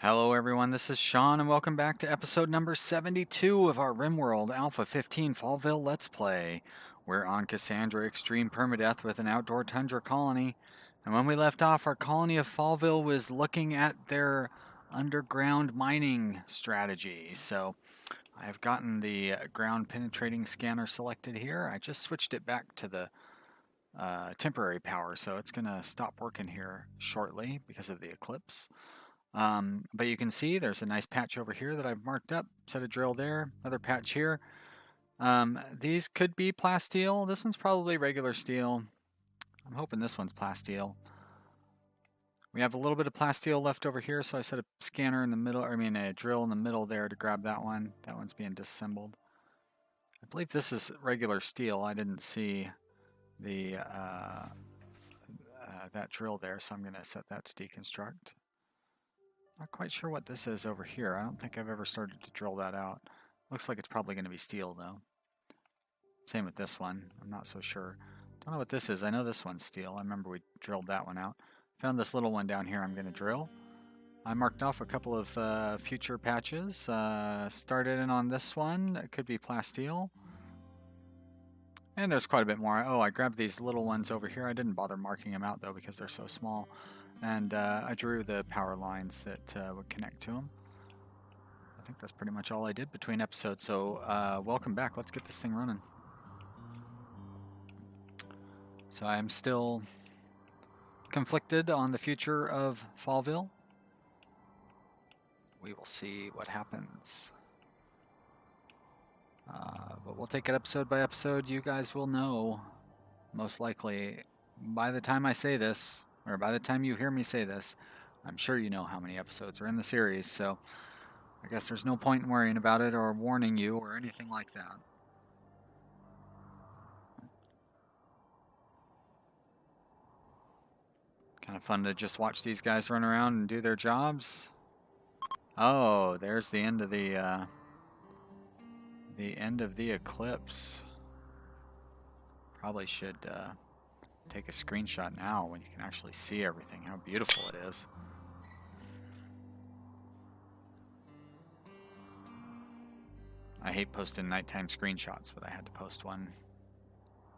Hello everyone, this is Sean and welcome back to episode number 72 of our Rimworld Alpha 15 Fallville Let's Play. We're on Cassandra Extreme Permadeath with an outdoor tundra colony. And when we left off, our colony of Fallville was looking at their underground mining strategy. So I've gotten the ground penetrating scanner selected here. I just switched it back to the temporary power, so it's going to stop working here shortly because of the eclipse. But you can see there's a nice patch over here that I've marked up. Set a drill there, another patch here. These could be plasteel. This one's probably regular steel. I'm hoping this one's plasteel. We have a little bit of plasteel left over here, so I set a scanner in the middle, a drill in the middle there to grab that one. That one's being disassembled. I believe this is regular steel. I didn't see the that drill there, so I'm going to set that to deconstruct. Not quite sure what this is over here. I don't think I've ever started to drill that out. Looks like it's probably going to be steel though. Same with this one. I'm not so sure. Don't know what this is. I know this one's steel. I remember we drilled that one out. Found this little one down here I'm going to drill. I marked off a couple of future patches. Started in on this one. It could be plasteel. And there's quite a bit more. Oh, I grabbed these little ones over here. I didn't bother marking them out though because they're so small. And I drew the power lines that would connect to them. I think that's pretty much all I did between episodes. So welcome back. Let's get this thing running. So I'm still conflicted on the future of Fallville. We will see what happens. But we'll take it episode by episode. You guys will know, most likely, by the time I say this, or by the time you hear me say this, I'm sure you know how many episodes are in the series, so I guess there's no point in worrying about it or warning you or anything like that. Kind of fun to just watch these guys run around and do their jobs. Oh, there's the end of the eclipse. Probably should take a screenshot now when you can actually see everything, how beautiful it is. I hate posting nighttime screenshots, but I had to post one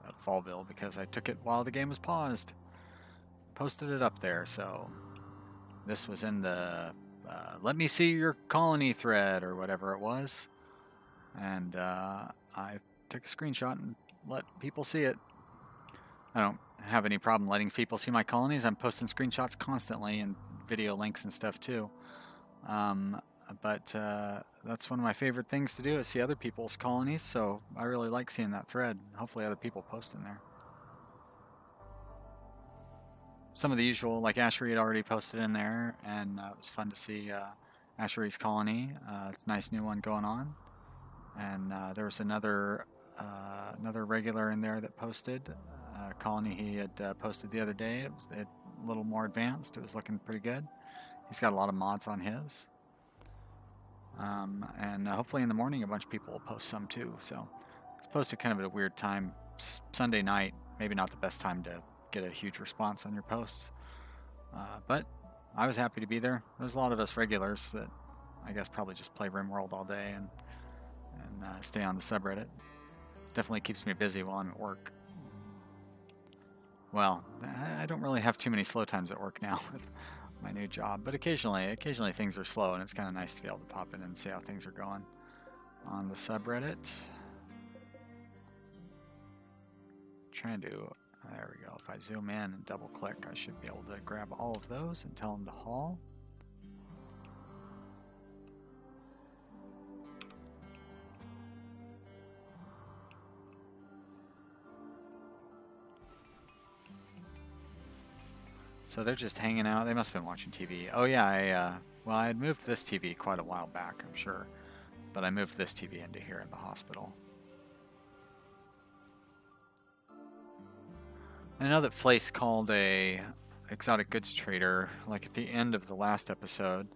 of Fallville because I took it while the game was paused. Posted it up there, so this was in the let me see your colony thread or whatever it was. And I took a screenshot and let people see it. I don't have any problem letting people see my colonies. I'm posting screenshots constantly and video links and stuff too. But that's one of my favorite things to do is see other people's colonies, so I really like seeing that thread. Hopefully other people post in there. Some of the usual, like Ashery had already posted in there, and it was fun to see Ashery's colony. It's a nice new one going on. And there was another regular in there that posted a colony he had posted the other day. It was a little more advanced. It was looking pretty good. He's got a lot of mods on his. And hopefully in the morning a bunch of people will post some too. So it's posted kind of at a weird time. Sunday night, maybe not the best time to get a huge response on your posts. But I was happy to be there. There's a lot of us regulars that I guess probably just play Rimworld all day and stay on the subreddit. Definitely keeps me busy while I'm at work. Well, I don't really have too many slow times at work now with my new job, but occasionally things are slow, and it's kind of nice to be able to pop in and see how things are going on the subreddit. Trying to, there we go. If I zoom in and double click, I should be able to grab all of those and tell them to haul. So they're just hanging out. They must have been watching TV. Oh yeah, I had moved this TV quite a while back, I'm sure. But I moved this TV into here in the hospital. I know that Flace called a exotic goods trader, like at the end of the last episode.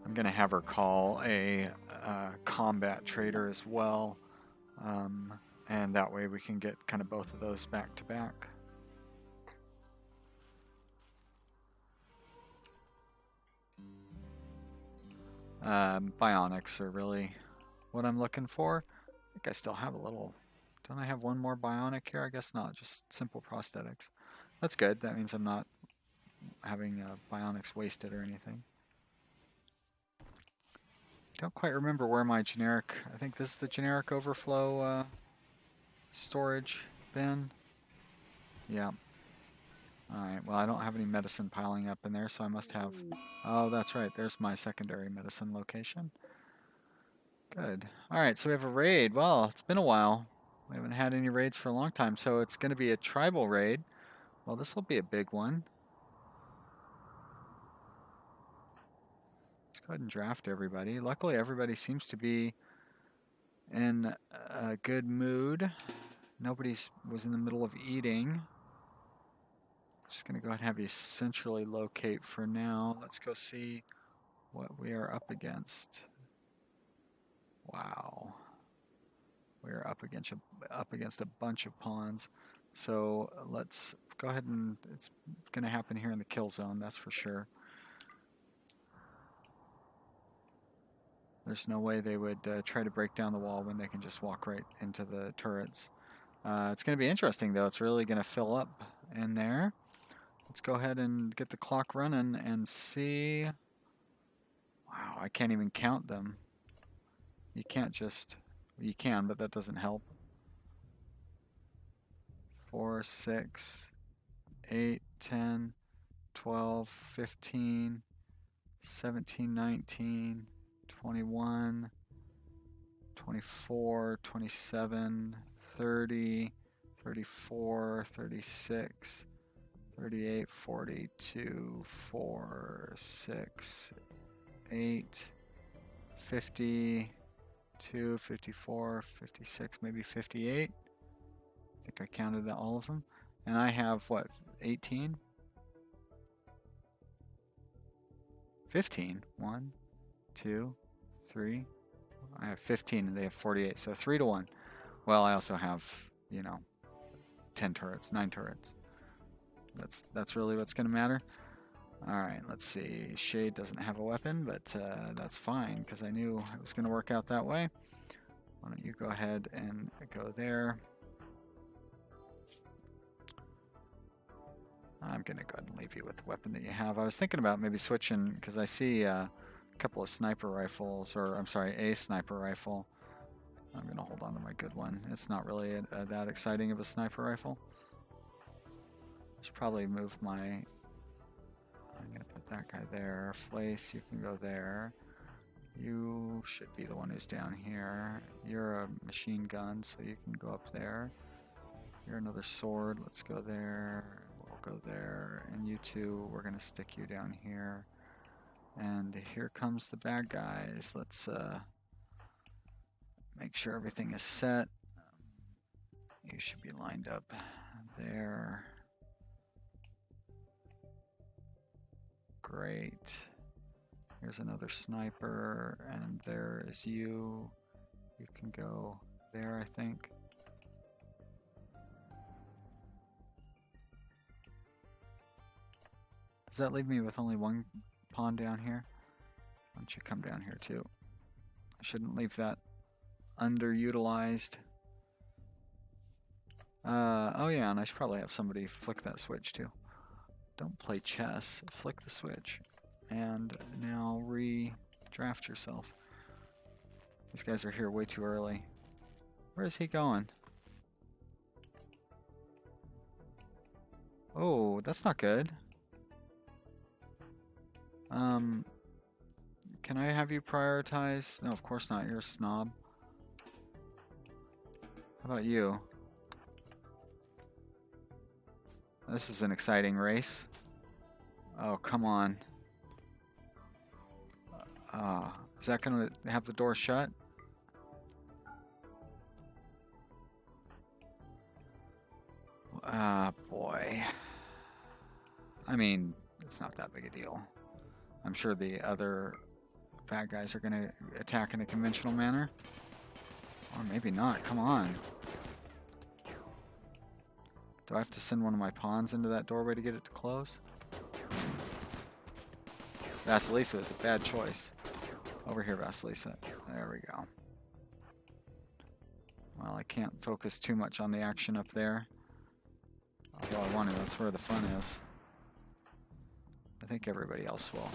I'm going to have her call a combat trader as well. And that way we can get kind of both of those back to back. Bionics are really what I'm looking for. I think I still have a little... Don't I have one more bionic here? I guess not, just simple prosthetics. That's good. That means I'm not having bionics wasted or anything. Don't quite remember where my generic... I think this is the generic overflow storage bin. Yeah. Alright, well I don't have any medicine piling up in there, so I must have... Oh, that's right. There's my secondary medicine location. Good. Alright, so we have a raid. Well, it's been a while. We haven't had any raids for a long time, so it's going to be a tribal raid. Well, this will be a big one. Let's go ahead and draft everybody. Luckily, everybody seems to be in a good mood. Nobody was in the middle of eating. Just going to go ahead and have you centrally locate for now. Let's go see what we are up against. Wow. We're up against a bunch of pawns. So let's go ahead and... It's going to happen here in the kill zone, that's for sure. There's no way they would try to break down the wall when they can just walk right into the turrets. It's going to be interesting, though. It's really going to fill up in there. Let's go ahead and get the clock running and see. Wow, I can't even count them. You can't just... You can, but that doesn't help. 4, 6, 8, 10, 12, 15, 17, 19, 21, 24, 27, 30, 34, 36, 38, 42, 4, 6, 8, 50, 52, 54, 56, maybe 58. I think I counted all of them. And I have, what, 18? 15. 1, 2, 3. I have 15 and they have 48. So 3 to 1. Well, I also have, you know, 10 turrets, 9 turrets. That's really what's going to matter. Alright, let's see. Shade doesn't have a weapon, but that's fine, because I knew it was going to work out that way. Why don't you go ahead and go there. I'm going to go ahead and leave you with the weapon that you have. I was thinking about maybe switching, because I see a couple of sniper rifles, or I'm sorry, a sniper rifle. I'm going to hold on to my good one. It's not really that exciting of a sniper rifle. I should probably move my... I'm going to put that guy there. Flace, you can go there. You should be the one who's down here. You're a machine gun, so you can go up there. You're another sword. Let's go there. We'll go there. And you two, we're going to stick you down here. And here comes the bad guys. Let's make sure everything is set. You should be lined up there. Great. Here's another sniper, and there is you. You can go there, I think. Does that leave me with only one pawn down here? Why don't you come down here too? I shouldn't leave that underutilized. Oh yeah, and I should probably have somebody flick that switch too. Don't play chess, flick the switch. And now redraft yourself. These guys are here way too early. Where is he going? Oh, that's not good. Can I have you prioritize? No, of course not. You're a snob. How about you? This is an exciting race. Oh, come on. Is that going to have the door shut? Ah, boy. I mean, it's not that big a deal. I'm sure the other bad guys are going to attack in a conventional manner. Or maybe not. Come on. Do I have to send one of my pawns into that doorway to get it to close? Vasilisa is a bad choice. Over here, Vasilisa. There we go. Well, I can't focus too much on the action up there. Although I want to, that's where the fun is. I think everybody else will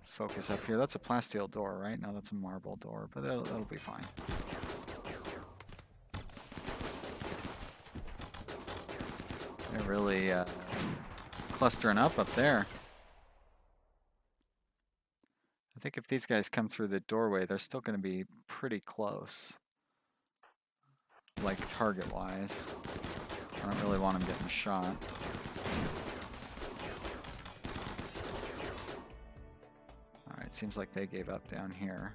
focus up here. That's a plasteel door, right? No, that's a marble door, but that'll be fine. They're really clustering up there. I think if these guys come through the doorway, they're still going to be pretty close. Like target-wise. I don't really want them getting shot. Alright, seems like they gave up down here.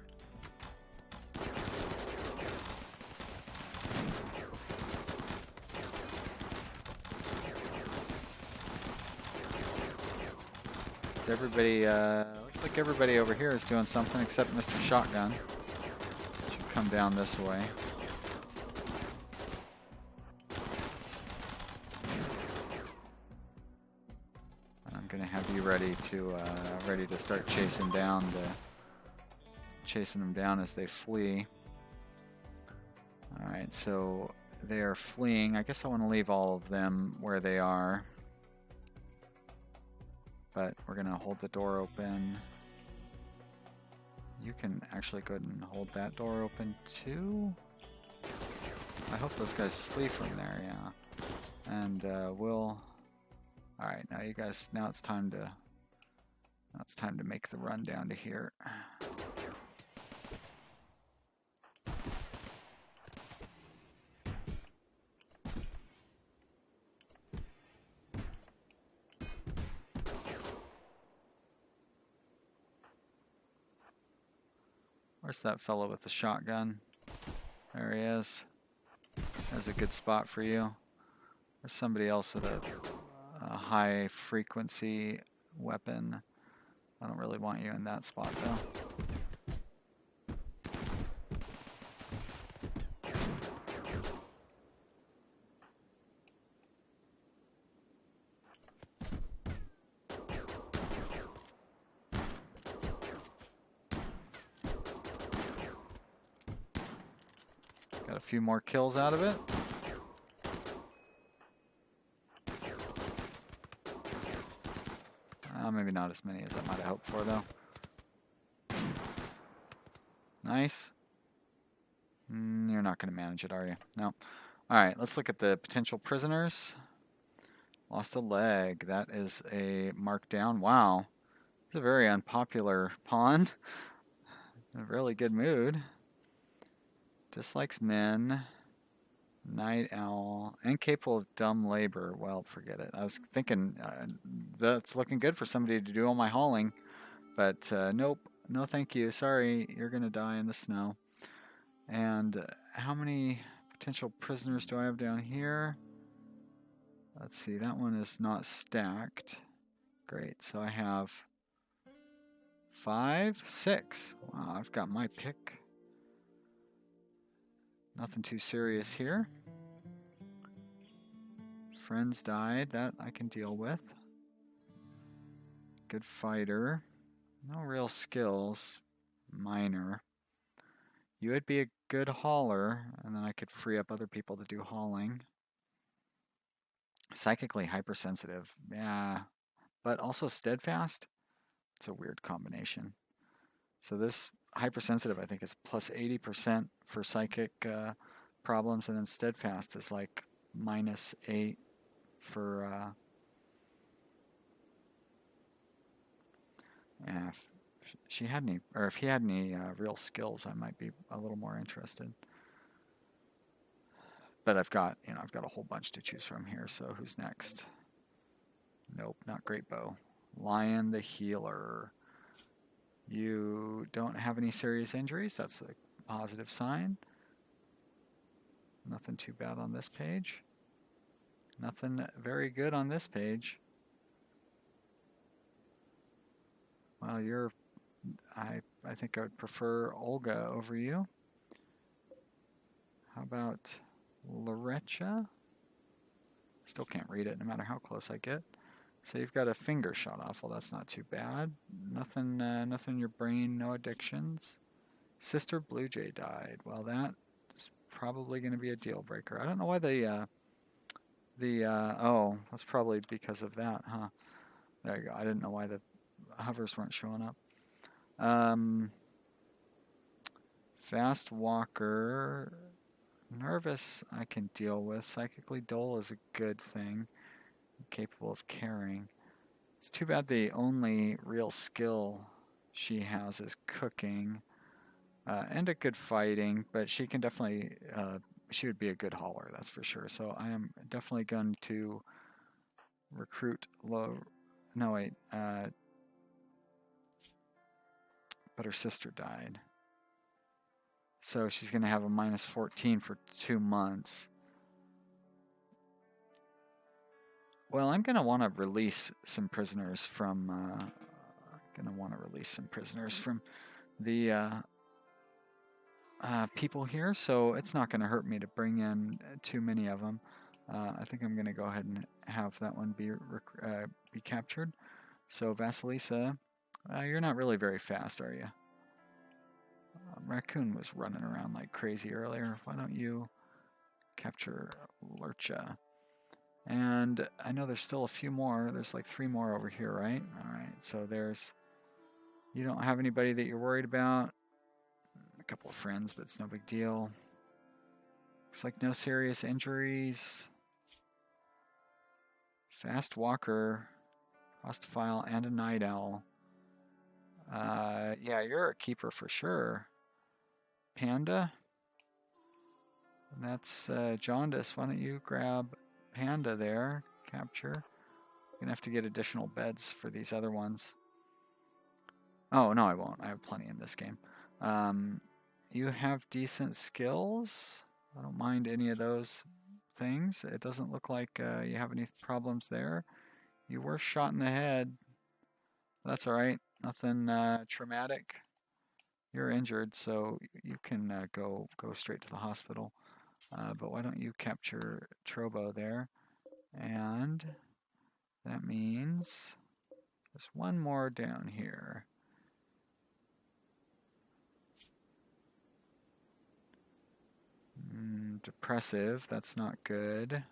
Everybody, looks like everybody over here is doing something except Mr. Shotgun. Should come down this way. I'm gonna have you ready to start chasing them down as they flee. All right, so they are fleeing. I guess I want to leave all of them where they are. But we're going to hold the door open. You can actually go ahead and hold that door open too. I hope those guys flee from there, yeah. And we'll... Alright, now you guys, now it's time to make the run down to here. Where's that fellow with the shotgun? There he is. There's a good spot for you. There's somebody else with a high frequency weapon. I don't really want you in that spot though. Got a few more kills out of it. Maybe not as many as I might have hoped for, though. Nice. You're not going to manage it, are you? No. Alright, let's look at the potential prisoners. Lost a leg. That is a markdown. Wow. It's a very unpopular pawn. In a really good mood. Dislikes men. Night owl. Incapable of dumb labor. Well, forget it. I was thinking that's looking good for somebody to do all my hauling. But nope. No thank you. Sorry. You're going to die in the snow. And how many potential prisoners do I have down here? Let's see. That one is not stacked. Great. So I have 5, 6. Wow, I've got my pick. Nothing too serious here. Friends died. That I can deal with. Good fighter. No real skills. Minor. You would be a good hauler, and then I could free up other people to do hauling. Psychically hypersensitive. Yeah. But also steadfast. It's a weird combination. So this hypersensitive, I think, is plus 80% for psychic problems, and then steadfast is like minus 8 for yeah, if she had any, or if he had any real skills, I might be a little more interested. But I've got a whole bunch to choose from here. So who's next? Nope, not Great Bow. Lion the healer. You don't have any serious injuries. That's a positive sign. Nothing too bad on this page. Nothing very good on this page. Well, I think I would prefer Olga over you. How about Lorecha? Still can't read it no matter how close I get. So you've got a finger shot off. Well, that's not too bad. Nothing, nothing in your brain, no addictions. Sister Blue Jay died. Well, that is probably going to be a deal breaker. I don't know why oh, that's probably because of that, huh? There you go. I didn't know why the hovers weren't showing up. Fast walker, nervous I can deal with. Psychically dull is a good thing. Capable of caring. It's too bad the only real skill she has is cooking. And a good fighting, but she can definitely, she would be a good hauler, that's for sure. So I am definitely going to recruit low, no wait, but her sister died. So she's going to have a minus 14 for 2 months. Well, I'm going to want to release some prisoners from, the people here, so it's not going to hurt me to bring in too many of them. I think I'm going to go ahead and have that one be captured. So Vasilisa, you're not really very fast, are you? Raccoon was running around like crazy earlier. Why don't you capture Lurcha? And I know there's still a few more. There's like 3 more over here, right? All right, so there's... You don't have anybody that you're worried about? A couple of friends, but it's no big deal. Looks like no serious injuries. Fast walker, Frostfile, and a night owl. Yeah, you're a keeper for sure. Panda? And that's Jaundice. Why don't you grab Panda there? Capture. You're gonna have to get additional beds for these other ones. Oh, no, I won't. I have plenty in this game. You have decent skills. I don't mind any of those things. It doesn't look like you have any problems there. You were shot in the head. That's all right. Nothing traumatic. You're injured, so you can go straight to the hospital. But why don't you capture Trobo there? And that means there's one more down here. Depressive, that's not good.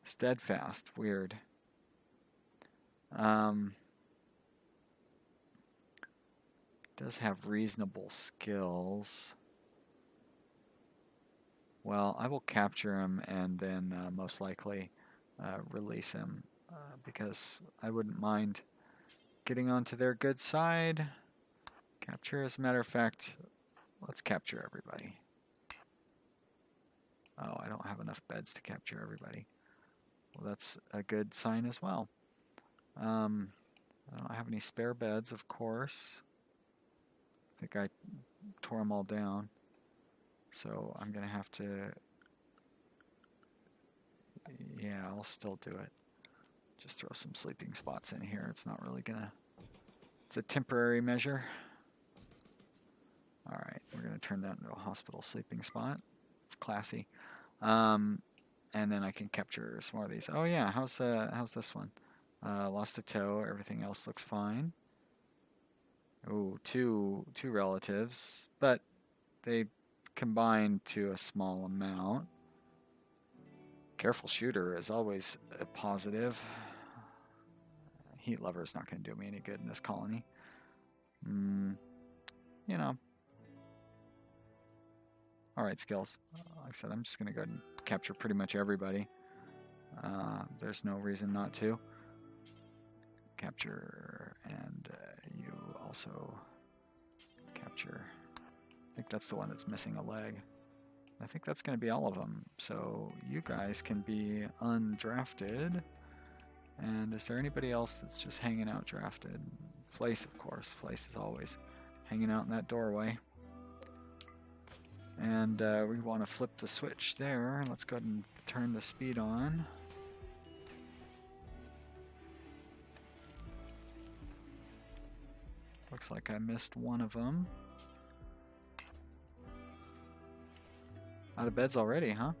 Steadfast, weird. Does have reasonable skills. Well, I will capture him and then most likely release him because I wouldn't mind getting onto their good side. Capture, as a matter of fact, let's capture everybody. Oh, I don't have enough beds to capture everybody. Well, that's a good sign as well. I don't have any spare beds, of course. I think I tore them all down. So I'm going to have to... Yeah, I'll still do it. Just throw some sleeping spots in here. It's not really going to... It's a temporary measure. All right, we're going to turn that into a hospital sleeping spot. Classy. And then I can capture some more of these. Oh yeah, how's this one? Lost a toe. Everything else looks fine. Oh, two relatives, but they combine to a small amount. Careful shooter is always a positive. Heat lover is not going to do me any good in this colony. You know. Alright, skills. Like I said, I'm just going to go ahead and capture pretty much everybody. There's no reason not to. Capture, and you also capture. I think that's the one that's missing a leg. I think that's going to be all of them. So you guys can be undrafted. And is there anybody else that's just hanging out drafted? Flace, of course. Flace is always hanging out in that doorway. And we want to flip the switch there. Let's go ahead and turn the speed on. Looks like I missed one of them. Out of beds already, huh?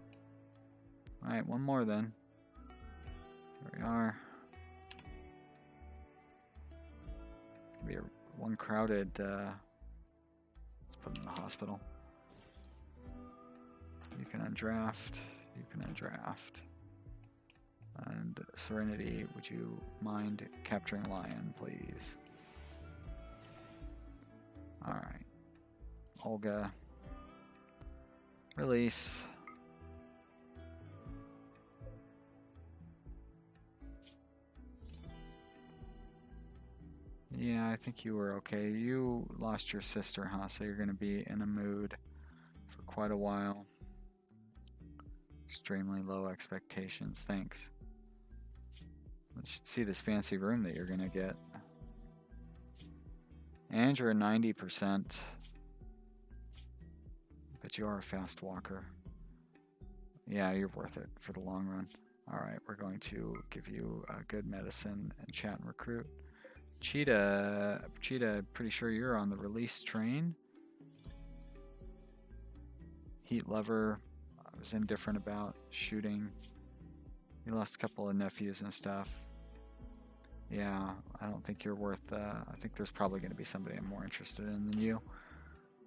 Alright, one more then. Here we are. It's gonna be one crowded, let's put him in the hospital. You can undraft. You can undraft. And Serenity, would you mind capturing Lion, please? Alright. Olga. Release. Yeah, I think you were okay. You lost your sister, huh? So you're going to be in a mood for quite a while. Extremely low expectations. Thanks. You should see this fancy room that you're going to get. And you're 90%. But you are a fast walker. Yeah, you're worth it for the long run. Alright, we're going to give you good medicine and chat and recruit. Cheetah, pretty sure you're on the release train. Heat lover, I was indifferent about shooting. You lost a couple of nephews and stuff. Yeah, I don't think you're worth, I think there's probably going to be somebody I'm more interested in than you.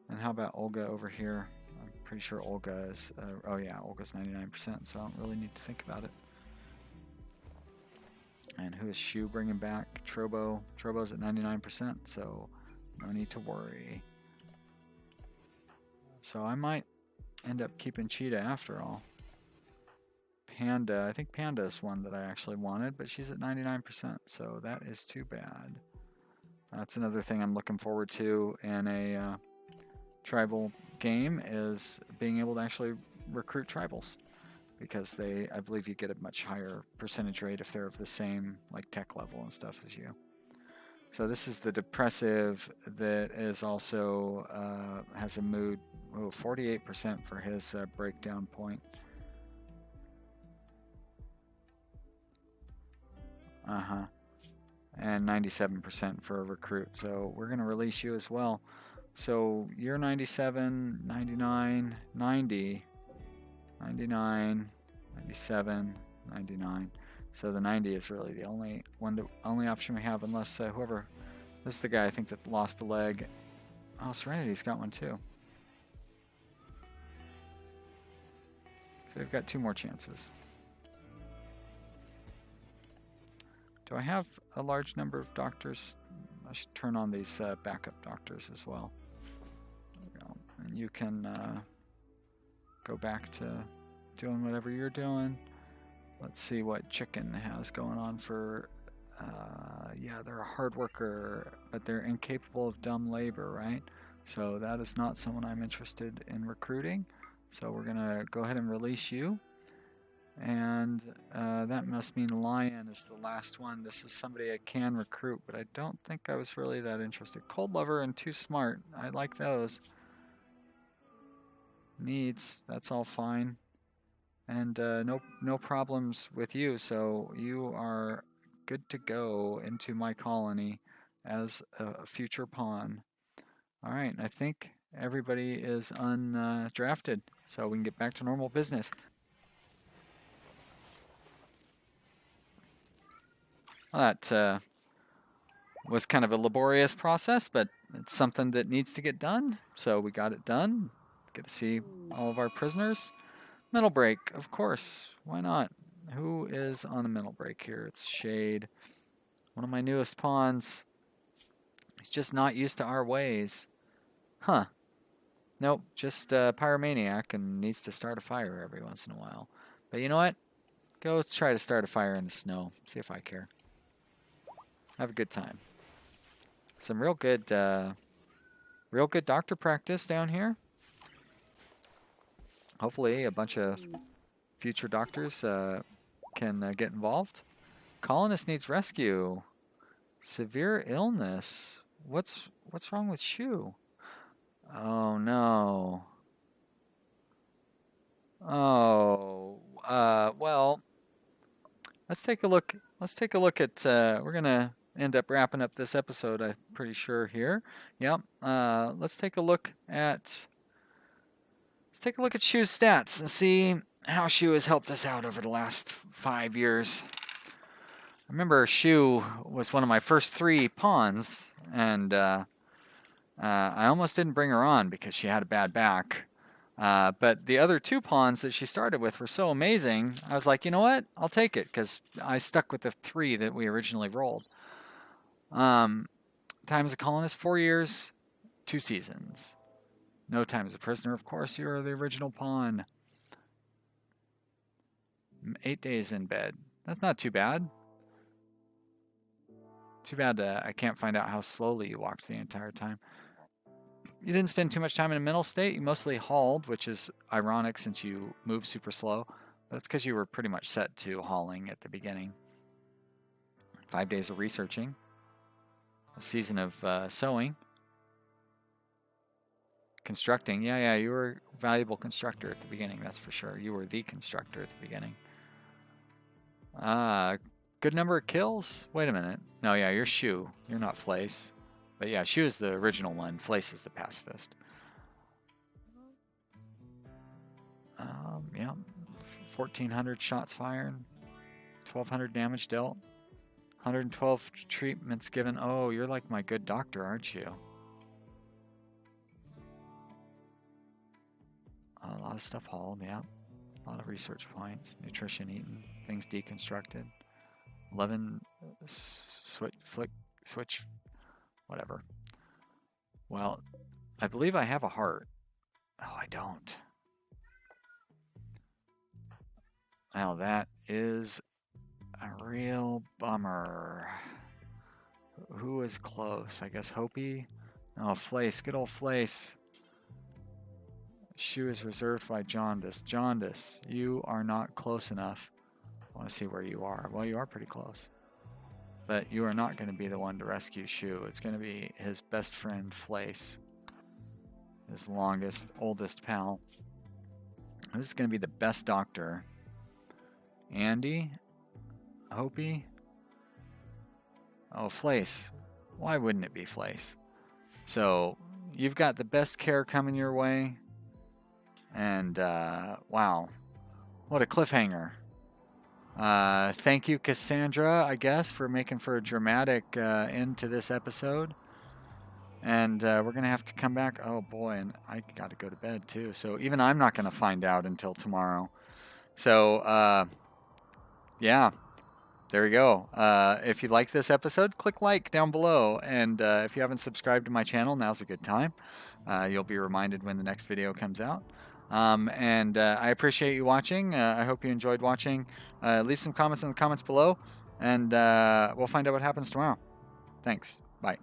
And how about Olga over here? I'm pretty sure Olga is, oh yeah, Olga's 99%, so I don't really need to think about it. And who is Shu bringing back? Trobo. Trobo's at 99%, so no need to worry. So I might end up keeping Cheetah after all. Panda. I think Panda is one that I actually wanted, but she's at 99%, so that is too bad. That's another thing I'm looking forward to in a tribal game, is being able to actually recruit tribals. Because I believe you get a much higher percentage rate if they're of the same like tech level and stuff as you. So this is the depressive that is also has a mood. Oh, 48% for his breakdown point. And 97% for a recruit. So we're going to release you as well. So you're 97, 99, 90. 99, 97, 99. So the 90 is really the only option we have, unless whoever. This is the guy I think that lost a leg. Oh, Serenity's got one too. So we've got two more chances. Do I have a large number of doctors? I should turn on these backup doctors as well. There we go. And you can go back to doing whatever you're doing. Let's see what Chicken has going on for, yeah, they're a hard worker, but they're incapable of dumb labor, right? So that is not someone I'm interested in recruiting. So we're going to go ahead and release you. And that must mean Lion is the last one. This is somebody I can recruit, but I don't think I was really that interested. Cold Lover and Too Smart. I like those. Needs, that's all fine. And no problems with you, so you are good to go into my colony as a future pawn. Alright, I think everybody is undrafted, so we can get back to normal business. Well, that was kind of a laborious process, but it's something that needs to get done, so we got it done. Get to see all of our prisoners. Mental break, of course. Why not? Who is on the mental break here? It's Shade. One of my newest pawns. He's just not used to our ways. Huh. Nope, just a pyromaniac and needs to start a fire every once in a while. But you know what? Go try to start a fire in the snow. See if I care. Have a good time. Some real good doctor practice down here. Hopefully a bunch of future doctors can get involved. Colonist needs rescue. Severe illness. What's wrong with Shu? Oh no. Oh, well, let's take a look. Let's take a look at. We're gonna end up wrapping up this episode, I'm pretty sure here. Yep. Let's take a look at. Let's take a look at Shu's stats and see how Shu has helped us out over the last 5 years. I remember Shu was one of my first 3 pawns, and I almost didn't bring her on because she had a bad back. But the other 2 pawns that she started with were so amazing, I was like, you know what? I'll take it, because I stuck with the 3 that we originally rolled. Time as a colonist, 4 years, 2 seasons. No time as a prisoner, of course. You're the original pawn. 8 days in bed. That's not too bad. Too bad I can't find out how slowly you walked the entire time. You didn't spend too much time in a mental state. You mostly hauled, which is ironic since you moved super slow. But it's because you were pretty much set to hauling at the beginning. 5 days of researching. A season of sewing. Constructing. Yeah, you were a valuable constructor at the beginning, that's for sure. You were the constructor at the beginning. Good number of kills? Wait a minute. No, yeah, you're Shu. You're not Flace. But yeah, Shu is the original one. Flace is the pacifist. Yeah. 1,400 shots fired. 1,200 damage dealt. 112 treatments given. Oh, you're like my good doctor, aren't you? A lot of stuff hauled, yeah. A lot of research points. Nutrition eaten. Things deconstructed. 11 switch, whatever. Well, I believe I have a heart. Oh, I don't. Now that is a real bummer. Who is close? I guess Hopi? Oh, Flace. Good old Flace. Shu is reserved by Jaundice. Jaundice, you are not close enough. I want to see where you are. Well, you are pretty close. But you are not going to be the one to rescue Shu. It's going to be his best friend, Flace. His longest, oldest pal. This is going to be the best doctor. Andy? Hopi? Oh, Flace. Why wouldn't it be Flace? So, you've got the best care coming your way. And, wow. What a cliffhanger. Thank you, Cassandra, I guess, for making for a dramatic end to this episode. And we're going to have to come back. Oh, boy, and I got to go to bed, too. So even I'm not going to find out until tomorrow. So, yeah, there we go. If you like this episode, click like down below. And if you haven't subscribed to my channel, now's a good time. You'll be reminded when the next video comes out. And I appreciate you watching. I hope you enjoyed watching. Leave some comments in the comments below, and we'll find out what happens tomorrow. Thanks. Bye.